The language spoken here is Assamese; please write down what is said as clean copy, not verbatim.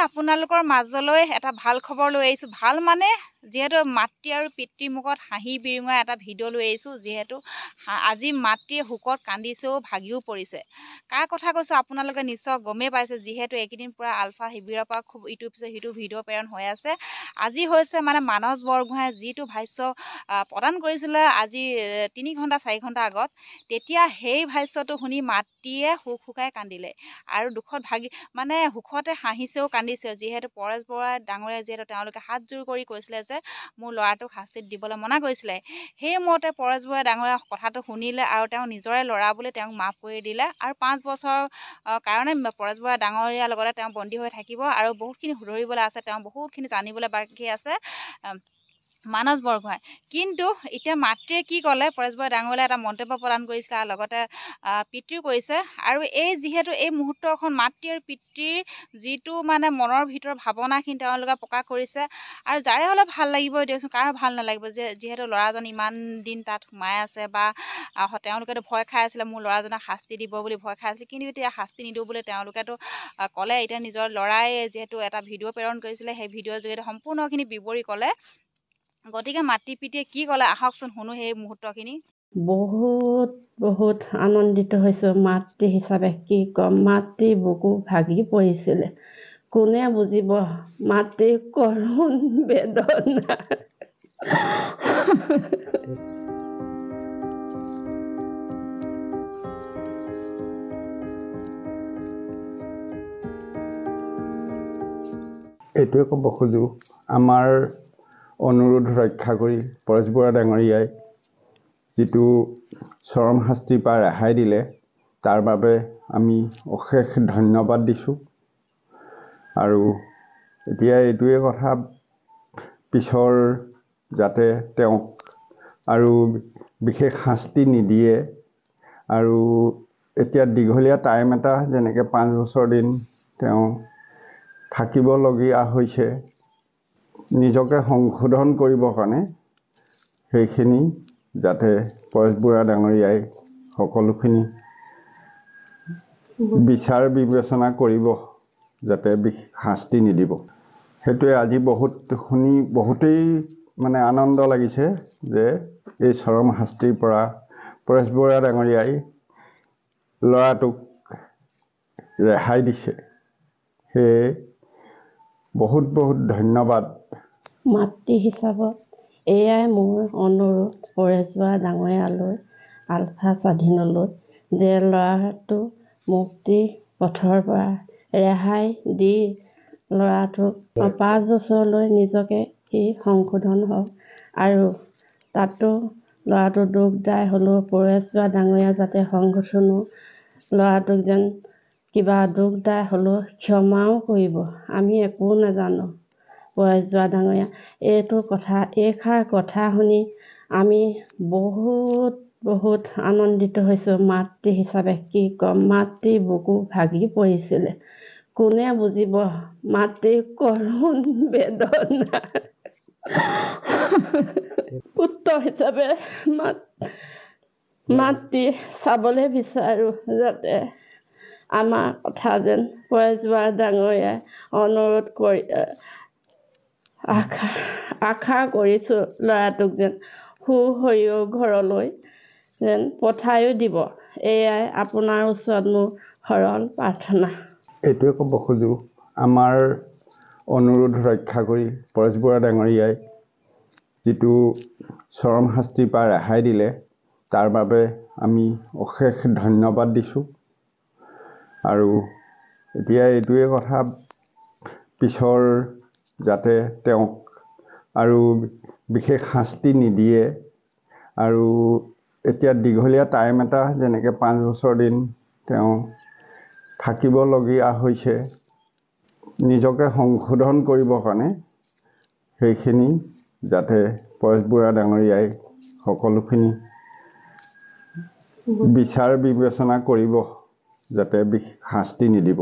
আপোনালোকৰ মাজলৈ এটা ভাল খবৰ লৈ আহিছোঁ। ভাল মানে যিহেতু মাতৃ আৰু পিতৃৰ মুখত হাঁহি বিৰিঙা এটা ভিডিঅ' লৈ আহিছোঁ। যিহেতু আজি মাতৃয়ে শোকত কান্দিছেও, ভাগিও পৰিছে। কাৰ কথা কৈছোঁ আপোনালোকে নিশ্চয় গমেই পাইছে। যিহেতু এইকেইদিন পূৰা আলফা শিবিৰৰ পৰা খুব ইটো পিছত সিটো ভিডিঅ' প্ৰেৰণ হৈ আছে। আজি হৈছে মানে মানস বৰগোহাঁই যিটো ভাষ্য প্ৰদান কৰিছিলে আজি 3 ঘণ্টা 4 ঘণ্টা আগত, তেতিয়া সেই ভাষ্যটো শুনি মাতৃয়ে হুক হুকাই কান্দিলে আৰু দুখত ভাগি মানে সুখতে হাঁহিছেও কান্দিছেও। যিহেতু পৰেশ বৰুৱা ডাঙৰীয়া যিহেতু তেওঁলোকে হাতযোৰ কৰি কৈছিলে যে মোৰ ল'ৰাটোক শাস্তিত দিবলৈ মনা কৰিছিলে, সেই মতে পৰেশ বৰুৱা ডাঙৰীয়া কথাটো শুনিলে আৰু তেওঁ নিজৰে ল'ৰা বুলি তেওঁক মাফ কৰি দিলে আৰু 5 বছৰৰ কাৰণে পৰেশ বৰুৱা ডাঙৰীয়াৰ লগতে তেওঁ বন্দী হৈ থাকিব আৰু বহুতখিনি শুধৰিবলৈ আছে, তেওঁ বহুতখিনি জানিবলৈ বাকী আছে মানস বৰগোহাঁই। কিন্তু এতিয়া মাতৃয়ে কি ক'লে, পৰেশ বৰুৱা ডাঙৰীয়ালে এটা মন্তব্য প্ৰদান কৰিছিলে আৰু লগতে পিতৃও কৰিছে। আৰু যিহেতু এই মুহূৰ্তখন মাতৃ আৰু পিতৃৰ যিটো মানে মনৰ ভিতৰৰ ভাৱনাখিনি তেওঁলোকে প্ৰকাশ কৰিছে আৰু যাৰে হ'লে ভাল লাগিবই দিয়কচোন, কাৰ ভাল নালাগিব যিহেতু ল'ৰাজন ইমান দিন তাত সোমাই আছে বা তেওঁলোকেতো ভয় খাই আছিলে মোৰ ল'ৰাজনক শাস্তি দিব বুলি ভয় খাই আছিলে। কিন্তু এতিয়া শাস্তি নিদিওঁ বুলি তেওঁলোকেতো ক'লে। এতিয়া নিজৰ ল'ৰাই যিহেতু এটা ভিডিঅ' প্ৰেৰণ কৰিছিলে, সেই ভিডিঅ'ৰ যোগেদি সম্পূৰ্ণখিনি বিৱৰি ক'লে। গতিকে মাতৃ পিতৃয়ে কি ক'লে আহকচোন শুনো সেই মুহূৰ্তখিনি। বহুত আনন্দিত হৈছোঁ। মাতৃ হিচাপে কি ক'ম, মাতৃ বুকু ভাগি পৰিছিলে। কোনে বুজিব মাতৃৰ কৰুণ বেদনা। এইটোৱে ক'ব খোজোঁ, আমাৰ অনুৰোধ ৰক্ষা কৰি পৰেশ বৰুৱা ডাঙৰীয়াই যিটো চৰম শাস্তিৰ পৰা ৰেহাই দিলে তাৰ বাবে আমি অশেষ ধন্যবাদ দিছোঁ। আৰু এতিয়া এইটোৱে কথা, পিছৰ যাতে তেওঁক আৰু বিশেষ শাস্তি নিদিয়ে আৰু এতিয়া দীঘলীয়া টাইম এটা যেনেকৈ 5 বছৰ দিন তেওঁ থাকিবলগীয়া হৈছে নিজকে সংশোধন কৰিবৰ কাৰণে, সেইখিনি যাতে পৰেশ বৰুৱা ডাঙৰীয়াই সকলোখিনি বিচাৰ বিবেচনা কৰিব, যাতে শাস্তি নিদিব। সেইটোৱে আজি শুনি বহুতেই মানে আনন্দ লাগিছে যে এই চৰম শাস্তিৰ পৰা পৰেশ বৰুৱা ডাঙৰীয়াই ল'ৰাটোক ৰেহাই দিছে। সেয়ে বহুত ধন্যবাদ। মাতৃ হিচাপত এয়াই মোৰ অনুৰোধ পৰেশ বৰুৱা ডাঙৰীয়ালৈ, আলফা স্বাধীনলৈ, যে ল'ৰাটো মুক্তিৰ পথৰ পৰা ৰেহাই দি ল'ৰাটোক 5 বছৰলৈ নিজকে সি সংশোধন হওক আৰু তাতো ল'ৰাটো দুখ দায় হ'লেও পৰেশ বৰুৱা ডাঙৰীয়া যাতে সংশোধনো, ল'ৰাটোক যেন কিবা দুখ দায় হ'লেও ক্ষমাও কৰিব। আমি একো নাজানো। পৰেশ বৰুৱা ডাঙৰীয়া এইষাৰ কথা শুনি আমি বহুত আনন্দিত হৈছোঁ। মাতৃ হিচাপে কি ক'ম, মাতৃৰ বুকু ভাগি পৰিছিলে। কোনে বুজিব মাতৃৰ কৰুণ বেদনা। পুত্ৰ হিচাপে মাতৃ চাবলৈ বিচাৰোঁ, যাতে আমাৰ কথা যেন পৰেশ বৰুৱা ডাঙৰীয়াই অনুৰোধ কৰি আশা কৰিছোঁ ল'ৰাটোক যেন সুশৰীৰ ঘৰলৈ যেন পঠায়ো দিব। এয়াই আপোনাৰ ওচৰত মোৰ সৰল প্ৰাৰ্থনা। এইটোৱে ক'ব খোজোঁ, আমাৰ অনুৰোধ ৰক্ষা কৰি পৰেশ বৰুৱা ডাঙৰীয়াই যিটো চৰম শাস্তিৰ পৰা ৰেহাই দিলে তাৰ বাবে আমি অশেষ ধন্যবাদ দিছোঁ। আৰু এতিয়া এইটোৱে কথা, পিছৰ যাতে তেওঁক আৰু বিশেষ শাস্তি নিদিয়ে আৰু এতিয়া দীঘলীয়া টাইম এটা যেনেকৈ 5 বছৰ দিন তেওঁ থাকিবলগীয়া হৈছে নিজকে সংশোধন কৰিবৰ কাৰণে, সেইখিনি যাতে পৰেশ বৰুৱা ডাঙৰীয়াই সকলোখিনি বিচাৰ বিবেচনা কৰিব, যাতে শাস্তি নিদিব।